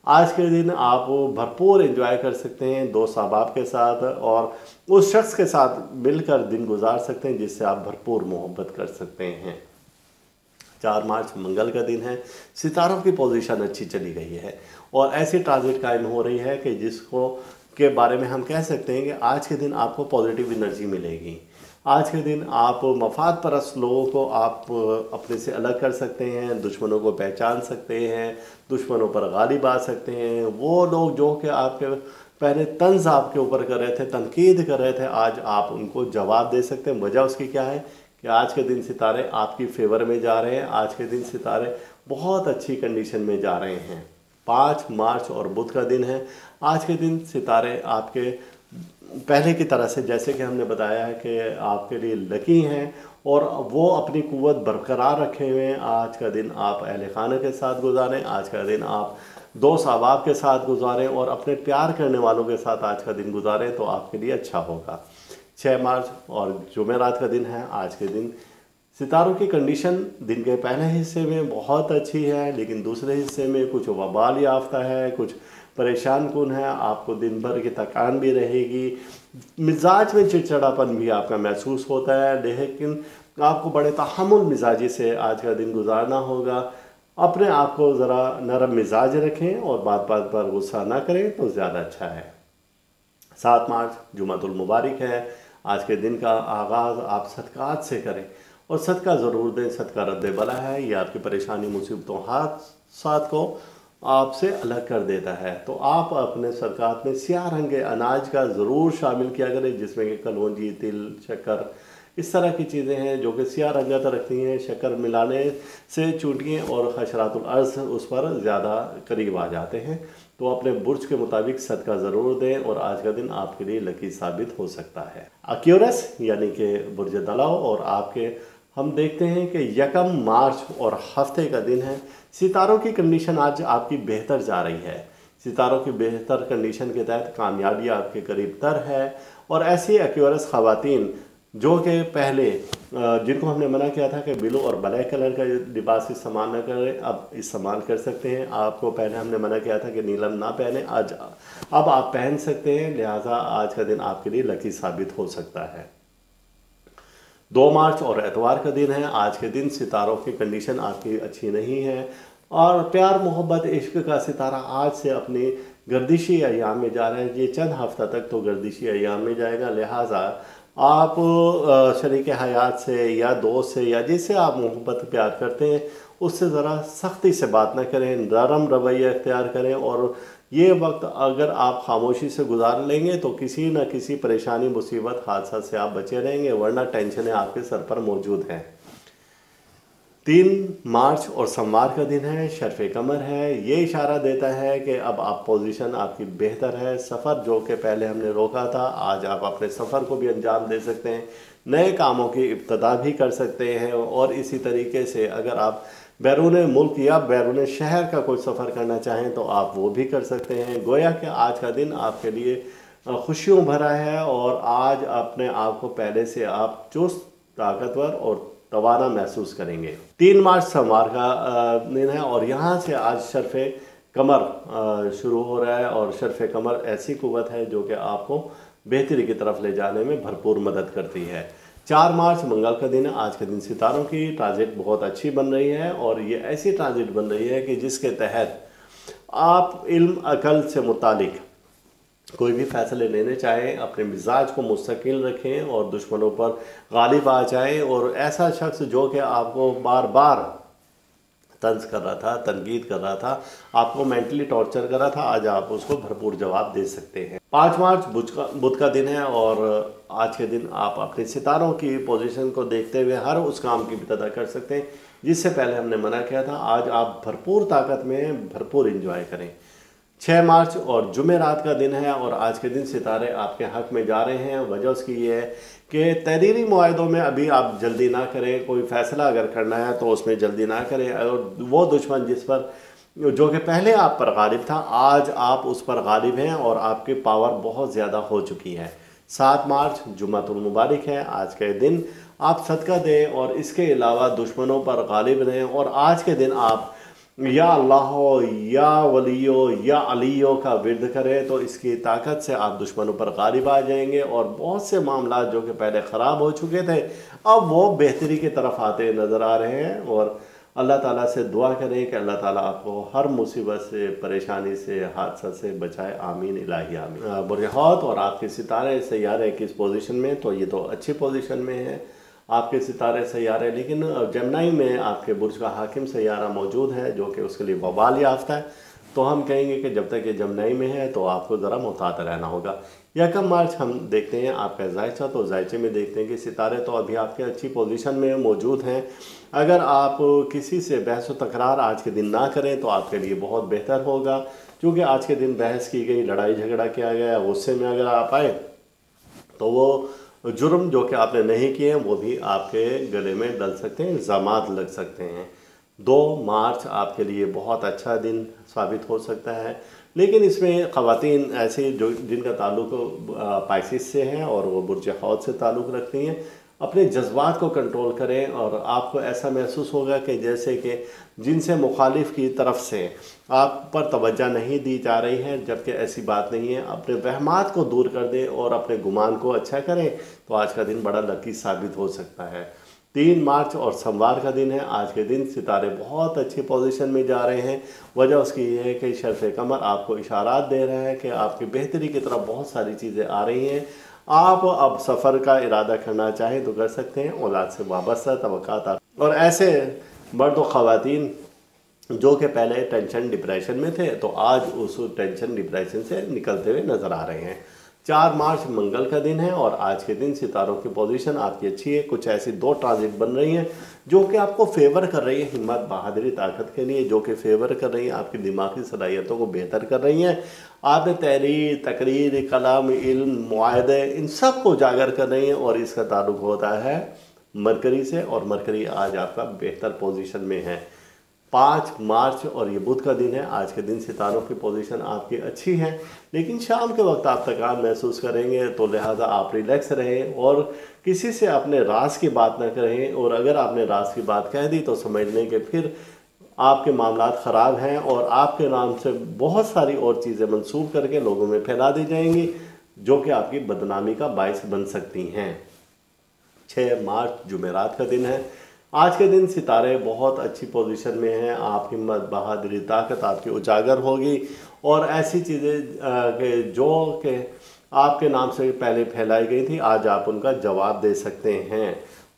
आज के दिन आप भरपूर एंजॉय कर सकते हैं दोस्त अहबाब के साथ और उस शख्स के साथ मिलकर दिन गुजार सकते हैं जिससे आप भरपूर मोहब्बत कर सकते हैं। 4 मार्च मंगल का दिन है। सितारों की पोजीशन अच्छी चली गई है और ऐसी ट्रांजिट कायम हो रही है कि जिसको के बारे में हम कह सकते हैं कि आज के दिन आपको पॉजिटिव एनर्जी मिलेगी। आज के दिन आप मफाद परस्त लोगों को आप अपने से अलग कर सकते हैं, दुश्मनों को पहचान सकते हैं, दुश्मनों पर गालिब आ सकते हैं। वो लोग जो कि आपके पहले तंज आपके ऊपर कर रहे थे, तनकीद कर रहे थे, आज आप उनको जवाब दे सकते हैं। वजह उसकी क्या है कि आज के दिन सितारे आपकी फेवर में जा रहे हैं। आज के दिन सितारे बहुत अच्छी कंडीशन में जा रहे हैं। 5 मार्च और बुध का दिन है। आज के दिन सितारे आपके पहले की तरह से, जैसे कि हमने बताया है कि आपके लिए लकी हैं और वो अपनी कुव्वत बरकरार रखे हुए हैं। आज का दिन आप अहले खाना के साथ गुजारें, आज का दिन आप दोस्त अहबाब के साथ गुजारें और अपने प्यार करने वालों के साथ आज का दिन गुजारें तो आपके लिए अच्छा होगा। 6 मार्च और जुमेरात का दिन है। आज के दिन सितारों की कंडीशन दिन के पहले हिस्से में बहुत अच्छी है, लेकिन दूसरे हिस्से में कुछ वबाल याफ्ता है, कुछ परेशान कुन है। आपको दिन भर की थकान भी रहेगी, मिजाज में चिड़चिड़ापन भी आपका महसूस होता है, लेकिन आपको बड़े तहम्मुल मिजाजी से आज का दिन गुजारना होगा। अपने आप को ज़रा नरम मिजाज रखें और बात बात पर गुस्सा ना करें तो ज़्यादा अच्छा है। 7 मार्च जुमातुल मुबारक है। आज के दिन का आगाज़ आप सदक़ात से करें और सदका ज़रूर दें। सदका रद्द बला है, ये आपकी परेशानी, मुसीबतों, हादसात को आपसे अलग कर देता है। तो आप अपने सदक़ात में स्याह रंग अनाज का ज़रूर शामिल किया करें, जिसमें कि कलौंजी, तिल, शक्कर, इस तरह की चीज़ें हैं जो कि स्याह रंगत रखती हैं। शक्कर मिलाने से चूंटियाँ और हशरातुल अर्ज़ उस पर ज़्यादा करीब आ जाते हैं। तो अपने बुर्ज के मुताबिक सदका ज़रूर दें और आज का दिन आपके लिए लकी साबित हो सकता है। अक्यूरस यानी कि बुर्ज दलाव, और आपके हम देखते हैं कि 1 मार्च और हफ्ते का दिन है। सितारों की कंडीशन आज आपकी बेहतर जा रही है। सितारों की बेहतर कंडीशन के तहत कामयाबी आपके करीब तर है। और ऐसी एक्यूरस ख़वातीन जो कि पहले जिनको हमने मना किया था कि ब्लू और ब्लैक कलर का लिबास इस्तेमाल न करें, अब इस्तेमाल कर सकते हैं। आपको पहले हमने मना किया था कि नीलम ना पहने, अब आप पहन सकते हैं। लिहाजा आज का दिन आपके लिए लकी साबित हो सकता है। 2 मार्च और एतवार का दिन है। आज के दिन सितारों की कंडीशन आपकी अच्छी नहीं है और प्यार मोहब्बत इश्क का सितारा आज से अपनी गर्दिशी अयाम में जा रहे हैं। ये चंद हफ्ता तक तो गर्दिशी अयाम में जाएगा। लिहाजा आप शरीक हयात से या दोस्त से या जिससे आप मोहब्बत प्यार करते हैं उससे ज़रा सख्ती से बात ना करें, नरम रवैया इख्तियार करें। और ये वक्त अगर आप खामोशी से गुजार लेंगे तो किसी न किसी परेशानी, मुसीबत, हादसा से आप बचे रहेंगे, वरना टेंशनें आपके सर पर मौजूद हैं। 3 मार्च और सोमवार का दिन है, शर्फ़ कमर है। ये इशारा देता है कि अब आप पोजीशन आपकी बेहतर है। सफ़र जो कि पहले हमने रोका था, आज आप अपने सफ़र को भी अंजाम दे सकते हैं, नए कामों की इब्तदा भी कर सकते हैं। और इसी तरीके से अगर आप बैरून मुल्क या बैरून शहर का कोई सफ़र करना चाहें तो आप वो भी कर सकते हैं। गोया कि आज का दिन आपके लिए खुशियों भरा है और आज अपने आप को पहले से आप चुस्त, ताकतवर और तवाना महसूस करेंगे। 3 मार्च सोमवार का दिन है और यहाँ से आज शर्फ़ कमर शुरू हो रहा है। और शर्फ़ कमर ऐसी कुव्वत है जो कि आपको बेहतरी की तरफ ले जाने में भरपूर मदद करती है। 4 मार्च मंगल का दिन है। आज के दिन सितारों की ट्रांजिट बहुत अच्छी बन रही है और ये ऐसी ट्रांजिट बन रही है कि जिसके तहत आप इल्म अकल से मुतालिक कोई भी फैसले लेने चाहें, अपने मिजाज को मुस्तकिल रखें और दुश्मनों पर गालिब आ जाएं। और ऐसा शख्स जो कि आपको बार बार तंज कर रहा था, तनकीद कर रहा था, आपको मेंटली टॉर्चर कर रहा था, आज आप उसको भरपूर जवाब दे सकते हैं। 5 मार्च बुध का दिन है और आज के दिन आप अपने सितारों की पोजीशन को देखते हुए हर उस काम की इब्तिदा कर सकते हैं जिससे पहले हमने मना किया था। आज आप भरपूर ताकत में भरपूर इंजॉय करें। 6 मार्च और जुमेरात का दिन है और आज के दिन सितारे आपके हक़ में जा रहे हैं। वजह उसकी ये है कि तहरीरी मुआहदों में अभी आप जल्दी ना करें। कोई फ़ैसला अगर करना है तो उसमें जल्दी ना करें। और वो दुश्मन जिस पर जो कि पहले आप पर गालिब था, आज आप उस पर गालिब हैं और आपकी पावर बहुत ज़्यादा हो चुकी है। 7 मार्च जुमातुल मुबारक है। आज के दिन आप सदका दें और इसके अलावा दुश्मनों पर गालिब रहें। और आज के दिन आप या अल्लाह या वलियो या अलियो का विर्द करें तो इसकी ताकत से आप दुश्मनों पर गालिब आ जाएंगे और बहुत से मामला जो कि पहले ख़राब हो चुके थे अब वो बेहतरी की तरफ आते नज़र आ रहे हैं। और अल्लाह ताला से दुआ करें कि अल्लाह ताला आपको हर मुसीबत से, परेशानी से, हादसा से बचाए। आमीन इलाही आमीन। बुर्ज हौत और आपके सितारे सैयारे किस पोजीशन में, तो ये तो अच्छी पोजीशन में है आपके सितारे सैयारे, लेकिन जमनाई में आपके बुर्ज का हाकिम सैयारा मौजूद है जो कि उसके लिए वबाल याफ्ता है। तो हम कहेंगे कि जब तक ये जमनाई में है तो आपको ज़रा मुहतात रहना होगा। 1 मार्च हम देखते हैं आपका जायचा, तो जायचे में देखते हैं कि सितारे तो अभी आपके अच्छी पोजीशन में मौजूद हैं। अगर आप किसी से बहस व तकरार आज के दिन ना करें तो आपके लिए बहुत बेहतर होगा, क्योंकि आज के दिन बहस की गई, लड़ाई झगड़ा किया गया, गुस्से में अगर आप आए तो वो जुर्म जो कि आपने नहीं किए हैं वो भी आपके गले में डल सकते हैं, इल्ज़ामात लग सकते हैं। 2 मार्च आपके लिए बहुत अच्छा दिन साबित हो सकता है, लेकिन इसमें ख़वातीन ऐसे जो जिनका ताल्लुक़ पाइसिस से है और वो बुर्ज हौत से ताल्लुक़ रखती हैं, अपने जज्बात को कंट्रोल करें और आपको ऐसा महसूस होगा कि जैसे कि जिनसे मुखालिफ की तरफ से आप पर तवज्जो नहीं दी जा रही है, जबकि ऐसी बात नहीं है। अपने वहमात को दूर कर दें और अपने गुमान को अच्छा करें तो आज का दिन बड़ा लकी साबित हो सकता है। 3 मार्च और सोमवार का दिन है। आज के दिन सितारे बहुत अच्छी पोजीशन में जा रहे हैं। वजह उसकी ये है कि शर्फ़ कमर आपको इशारात दे रहा है कि आपकी बेहतरी की तरफ बहुत सारी चीज़ें आ रही हैं। आप अब सफ़र का इरादा करना चाहें तो कर सकते हैं। औलाद से वाबस्ता तवक्कात और ऐसे मर्द व ख़वातीन जो कि पहले टेंशन डिप्रेशन में थे तो आज उस टेंशन डिप्रेशन से निकलते हुए नज़र आ रहे हैं। 4 मार्च मंगल का दिन है और आज के दिन सितारों की पोजीशन आपकी अच्छी है। कुछ ऐसी 2 ट्रांजिट बन रही हैं जो कि आपको फेवर कर रही है हिम्मत बहादुरी ताकत के लिए, जो कि फेवर कर रही हैं आपकी दिमागी सलाहियतों को बेहतर कर रही हैं। आपने तहरीर, तकरीर, कलाम, इल्म, मुआहदे इन सब को उजागर कर रही हैं और इसका ताल्लुक़ होता है मरकरी से और मरकरी आज आपका बेहतर पोजीशन में है। 5 मार्च और ये बुध का दिन है। आज के दिन सितारों की पोजीशन आपकी अच्छी है, लेकिन शाम के वक्त आप थकान महसूस करेंगे, तो लिहाजा आप रिलैक्स रहें और किसी से अपने राज की बात ना करें। और अगर आपने राज की बात कह दी तो समझ लें कि फिर आपके मामलात ख़राब हैं और आपके नाम से बहुत सारी और चीज़ें मंसूब करके लोगों में फैला दी जाएंगी जो कि आपकी बदनामी का बायस बन सकती हैं। 6 मार्च जुमेरात का दिन है। आज के दिन सितारे बहुत अच्छी पोजीशन में हैं। आप हिम्मत बहादुरी ताकत आपकी उजागर होगी और ऐसी चीज़ें जो कि आपके नाम से पहले फैलाई गई थी आज आप उनका जवाब दे सकते हैं।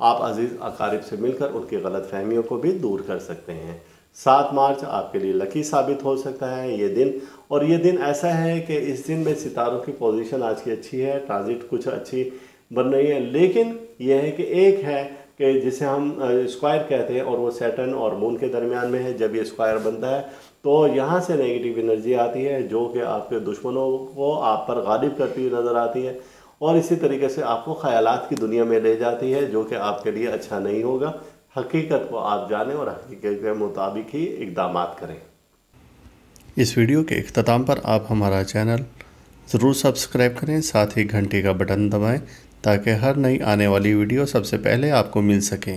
आप अजीज़ अकारिब से मिलकर उनकी गलत फहमियों को भी दूर कर सकते हैं। 7 मार्च आपके लिए लकी साबित हो सकता है ये दिन, और ये दिन ऐसा है कि इस दिन में सितारों की पोजीशन आज की अच्छी है, ट्रांजिट कुछ अच्छी बन रही है, लेकिन यह है कि एक है कि जिसे हम स्क्वायर कहते हैं और वो सैटर्न और मून के दरमियान में है। जब ये स्क्वायर बनता है तो यहाँ से नेगेटिव एनर्जी आती है जो कि आपके दुश्मनों को आप पर गालिब करती हुई नज़र आती है और इसी तरीके से आपको ख़यालात की दुनिया में ले जाती है जो कि आपके लिए अच्छा नहीं होगा। हकीकत को आप जानें और हकीकत के मुताबिक ही इक़दाम करें। इस वीडियो के इख्तिताम पर आप हमारा चैनल ज़रूर सब्सक्राइब करें, साथ ही घंटी का बटन दबाएं ताकि हर नई आने वाली वीडियो सबसे पहले आपको मिल सके।